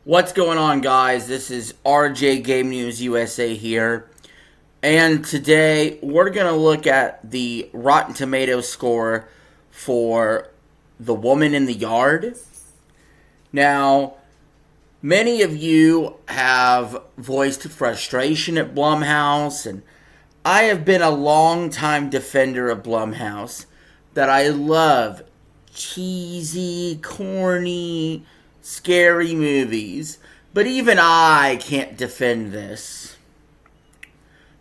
What's going on, guys? This is RJ Game News USA here. And today we're going to look at the Rotten Tomatoes score for The Woman in the Yard. Now, many of you have voiced frustration at Blumhouse, and I have been a long-time defender of Blumhouse, that I love cheesy, corny, scary movies. But even I can't defend this.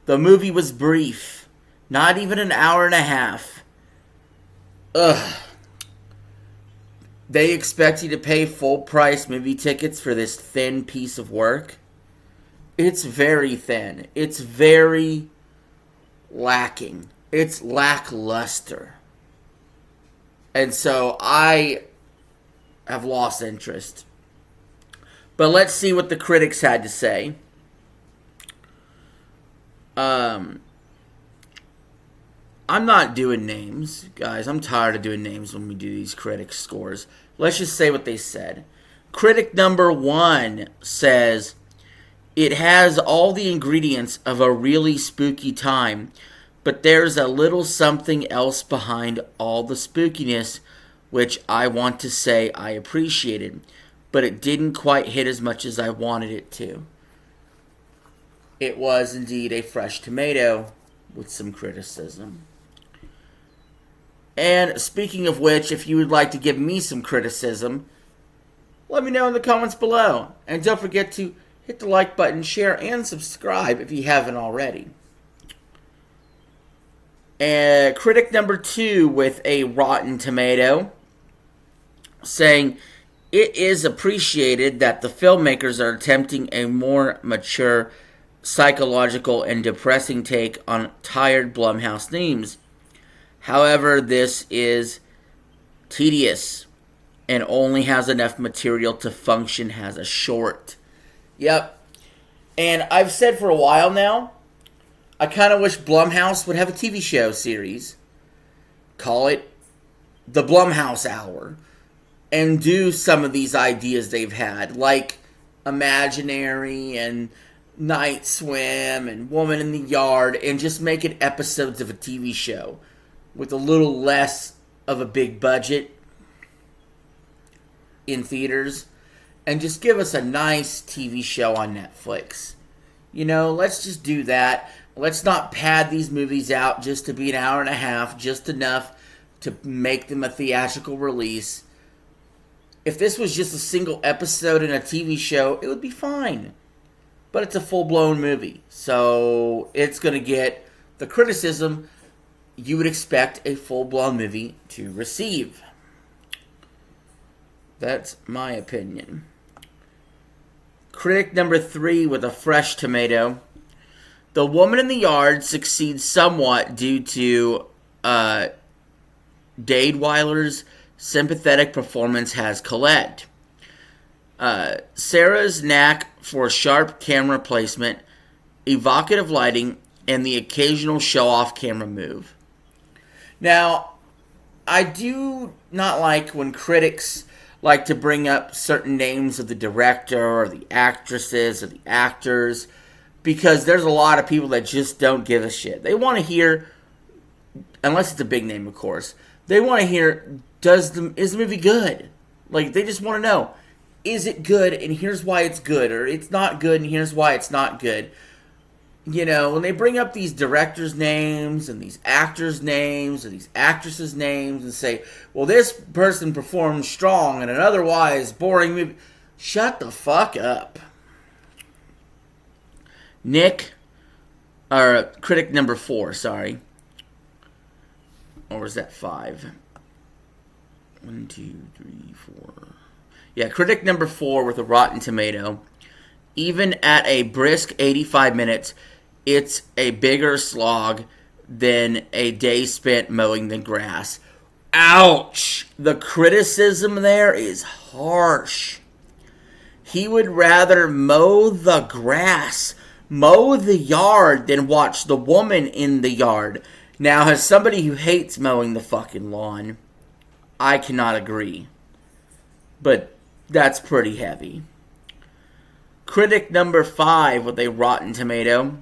The movie was brief. Not even an hour and a half. Ugh. They expect you to pay full price movie tickets for this thin piece of work. It's very thin. It's very lacking. It's lackluster. And so I have lost interest. But let's see what the critics had to say. I'm not doing names, guys. I'm tired of doing names when we do these critic scores. Let's just say what they said. Critic number 1 says, "It has all the ingredients of a really spooky time, but there's a little something else behind all the spookiness, which I want to say I appreciated, but it didn't quite hit as much as I wanted it to." It was indeed a fresh tomato with some criticism. And speaking of which, if you would like to give me some criticism, let me know in the comments below. And don't forget to hit the like button, share, and subscribe if you haven't already. And critic number 2 with a Rotten Tomato saying, "It is appreciated that the filmmakers are attempting a more mature, psychological, and depressing take on tired Blumhouse themes. However, this is tedious and only has enough material to function as a short." Yep. And I've said for a while now, I kind of wish Blumhouse would have a TV show series. Call it the Blumhouse Hour. And do some of these ideas they've had, like Imaginary and Night Swim and Woman in the Yard, and just make it episodes of a TV show with a little less of a big budget in theaters, and just give us a nice TV show on Netflix. You know, let's just do that. Let's not pad these movies out just to be an hour and a half, just enough to make them a theatrical release. If this was just a single episode in a TV show, it would be fine. But it's a full-blown movie, so it's going to get the criticism you would expect a full-blown movie to receive. That's my opinion. Critic number 3 with a fresh tomato. "The Woman in the Yard succeeds somewhat due to Dadeweiler's sympathetic performance as Colette. Sarah's knack for sharp camera placement, evocative lighting, and the occasional show-off camera move." Now, I do not like when critics like to bring up certain names of the director or the actresses or the actors, because there's a lot of people that just don't give a shit. They want to hear, unless it's a big name, of course, they want to hear, is the movie good? Like, they just want to know, is it good, and here's why it's good, or it's not good, and here's why it's not good. You know, when they bring up these directors' names, and these actors' names, or these actresses' names, and say, well, this person performed strong in an otherwise boring movie, shut the fuck up. Critic number 4, sorry. Or was that 5? 1, 2, 3, 4. Yeah, critic number 4 with a Rotten Tomato. "Even at a brisk 85 minutes, it's a bigger slog than a day spent mowing the grass." Ouch! The criticism there is harsh. He would rather mow the grass, mow the yard, than watch The Woman in the Yard. Now, as somebody who hates mowing the fucking lawn, I cannot agree. But that's pretty heavy. Critic number 5 with a Rotten Tomato.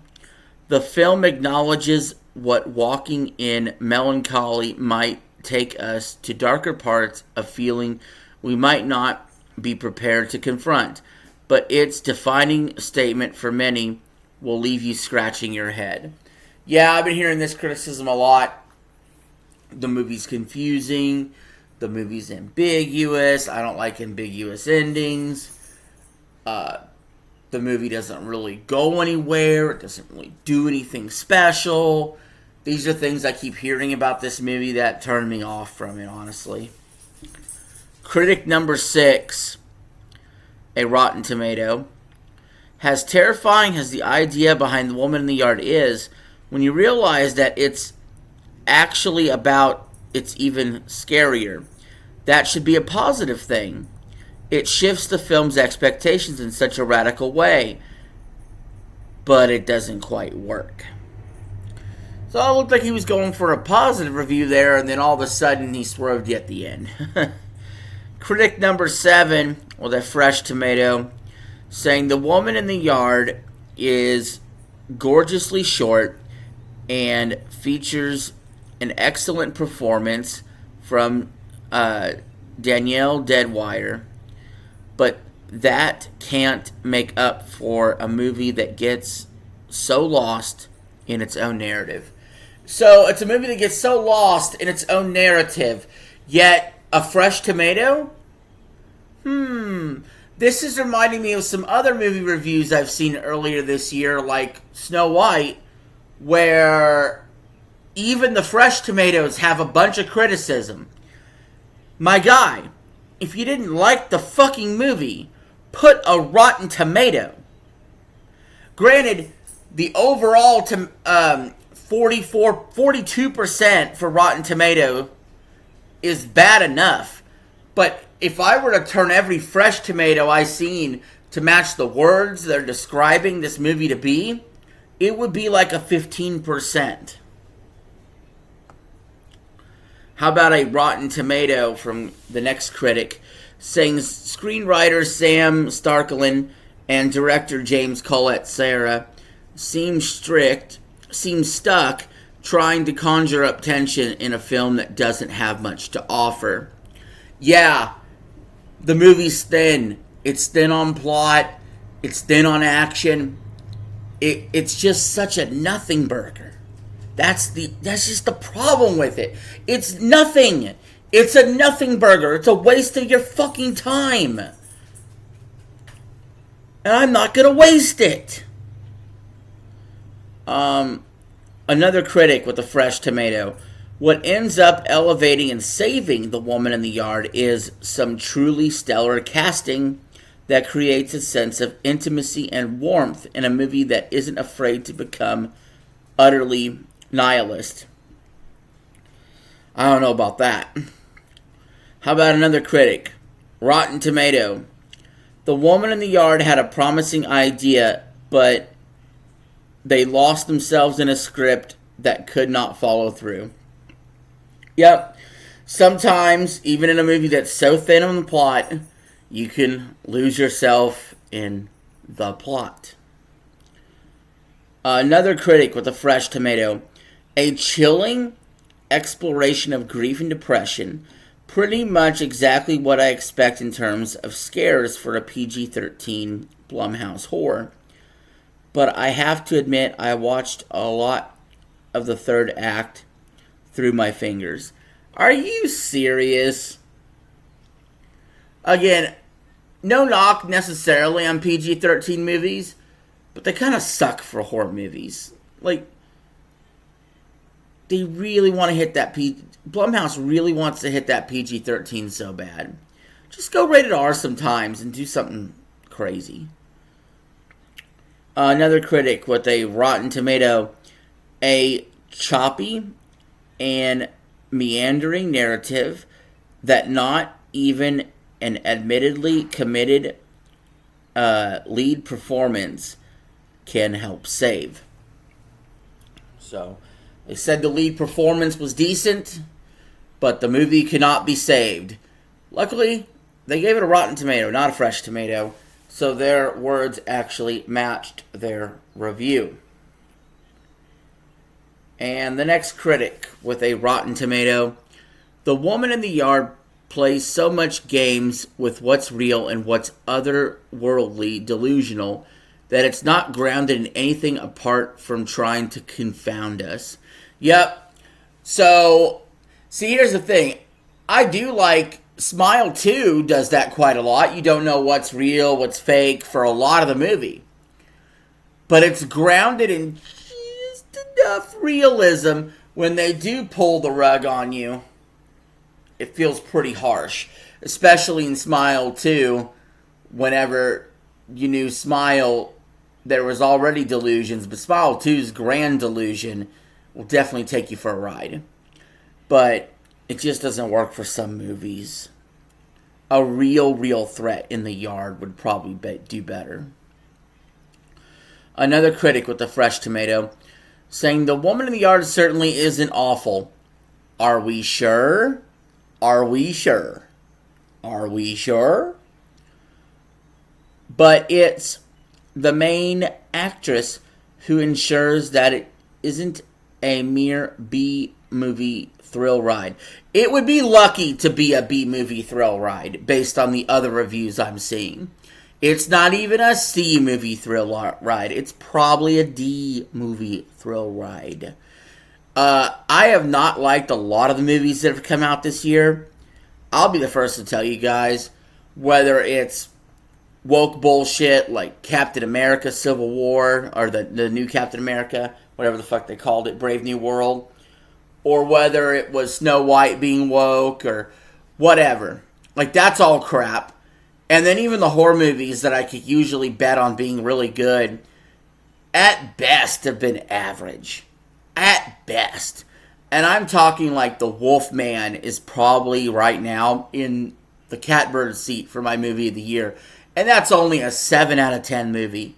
The film acknowledges what walking in melancholy might take us to darker parts of feeling we might not be prepared to confront, but its defining statement for many will leave you scratching your head. Yeah, I've been hearing this criticism a lot. The movie's confusing. The movie's ambiguous. I don't like ambiguous endings. The movie doesn't really go anywhere. It doesn't really do anything special. These are things I keep hearing about this movie that turn me off from it, honestly. Critic number 6, a Rotten Tomato. As terrifying as the idea behind The Woman in the Yard is, when you realize that it's actually about, it's even scarier. That should be a positive thing. It shifts the film's expectations in such a radical way, but it doesn't quite work. So it looked like he was going for a positive review there, and then all of a sudden he swerved you at the end. Critic number 7, with a fresh tomato, saying The Woman in the Yard is gorgeously short and features an excellent performance from Danielle Deadwyler, but that can't make up for a movie that gets so lost in its own narrative. So it's a movie that gets so lost in its own narrative, yet a fresh tomato? This is reminding me of some other movie reviews I've seen earlier this year, like Snow White, where even the fresh tomatoes have a bunch of criticism. My guy, if you didn't like the fucking movie, put a Rotten Tomato. Granted, the overall 42% for Rotten Tomato is bad enough. But if I were to turn every fresh tomato I've seen to match the words they're describing this movie to be, it would be like a 15%. How about a Rotten Tomato from the next critic saying screenwriter Sam Starklin and director James Collet-Serra seem stuck trying to conjure up tension in a film that doesn't have much to offer. Yeah, the movie's thin. It's thin on plot. It's thin on action. It's just such a nothing burger. That's just the problem with it. It's nothing. It's a nothing burger. It's a waste of your fucking time. And I'm not going to waste it. Another critic with a fresh tomato. What ends up elevating and saving The Woman in the Yard is some truly stellar casting that creates a sense of intimacy and warmth in a movie that isn't afraid to become utterly nihilist. I don't know about that. How about another critic? Rotten Tomato. The Woman in the Yard had a promising idea, but they lost themselves in a script that could not follow through. Yep. Sometimes, even in a movie that's so thin on the plot, you can lose yourself in the plot. Another critic with a fresh tomato. A chilling exploration of grief and depression. Pretty much exactly what I expect in terms of scares for a PG-13 Blumhouse horror. But I have to admit, I watched a lot of the third act through my fingers. Are you serious? Again, no knock necessarily on PG-13 movies, but they kind of suck for horror movies. Like, they really want to hit that Blumhouse really wants to hit that PG-13 so bad. Just go rated R sometimes and do something crazy. Another critic with a Rotten Tomato. A choppy and meandering narrative that not even an admittedly committed lead performance can help save. So, they said the lead performance was decent, but the movie cannot be saved. Luckily, they gave it a Rotten Tomato, not a fresh tomato. So their words actually matched their review. And the next critic with a Rotten Tomato. The Woman in the Yard plays so much games with what's real and what's otherworldly delusional that it's not grounded in anything apart from trying to confound us. Yep. So, see, here's the thing. I do like Smile 2 does that quite a lot. You don't know what's real, what's fake for a lot of the movie. But it's grounded in just enough realism when they do pull the rug on you. It feels pretty harsh. Especially in Smile 2, whenever you knew Smile, there was already delusions, but Smile 2's grand delusion will definitely take you for a ride. But it just doesn't work for some movies. A real threat in the yard would probably do better. Another critic with a fresh tomato saying The Woman in the Yard certainly isn't awful. Are we sure? Are we sure? Are we sure? But it's the main actress who ensures that it isn't a mere B-movie thrill ride. It would be lucky to be a B-movie thrill ride based on the other reviews I'm seeing. It's not even a C-movie thrill ride. It's probably a D-movie thrill ride. I have not liked a lot of the movies that have come out this year. I'll be the first to tell you guys, whether it's woke bullshit like Captain America Civil War, or the new Captain America, whatever the fuck they called it, Brave New World, or whether it was Snow White being woke, or whatever. Like, that's all crap. And then even the horror movies that I could usually bet on being really good, at best have been average. At best. And I'm talking like The Wolfman is probably right now in the catbird seat for my movie of the year. And that's only a 7 out of 10 movie.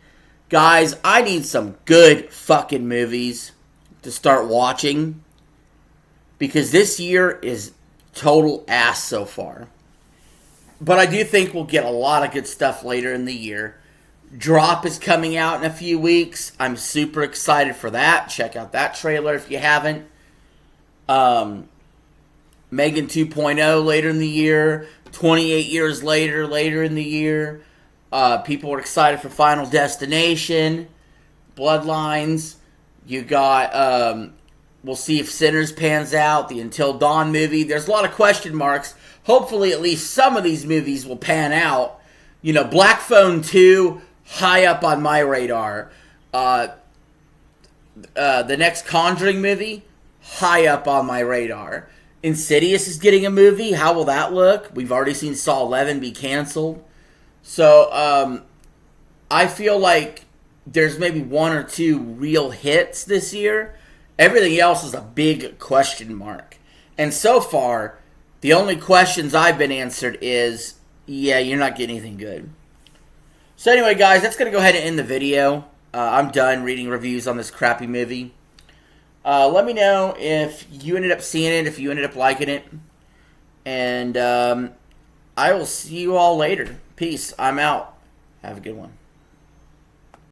Guys, I need some good fucking movies to start watching, because this year is total ass so far. But I do think we'll get a lot of good stuff later in the year. Drop is coming out in a few weeks. I'm super excited for that. Check out that trailer if you haven't. Megan 2.0 later in the year. 28 years later in the year. People are excited for Final Destination. Bloodlines. You got, we'll see if Sinners pans out. The Until Dawn movie. There's a lot of question marks. Hopefully at least some of these movies will pan out. You know, Black Phone 2, high up on my radar. The next Conjuring movie, high up on my radar. Insidious is getting a movie. How will that look? We've already seen Saw 11 be canceled. So, I feel like there's maybe 1 or 2 real hits this year. Everything else is a big question mark. And so far, the only questions I've been answered is, yeah, you're not getting anything good. So anyway, guys, that's going to go ahead and end the video. I'm done reading reviews on this crappy movie. Let me know if you ended up seeing it, if you ended up liking it. And I will see you all later. Peace. I'm out. Have a good one.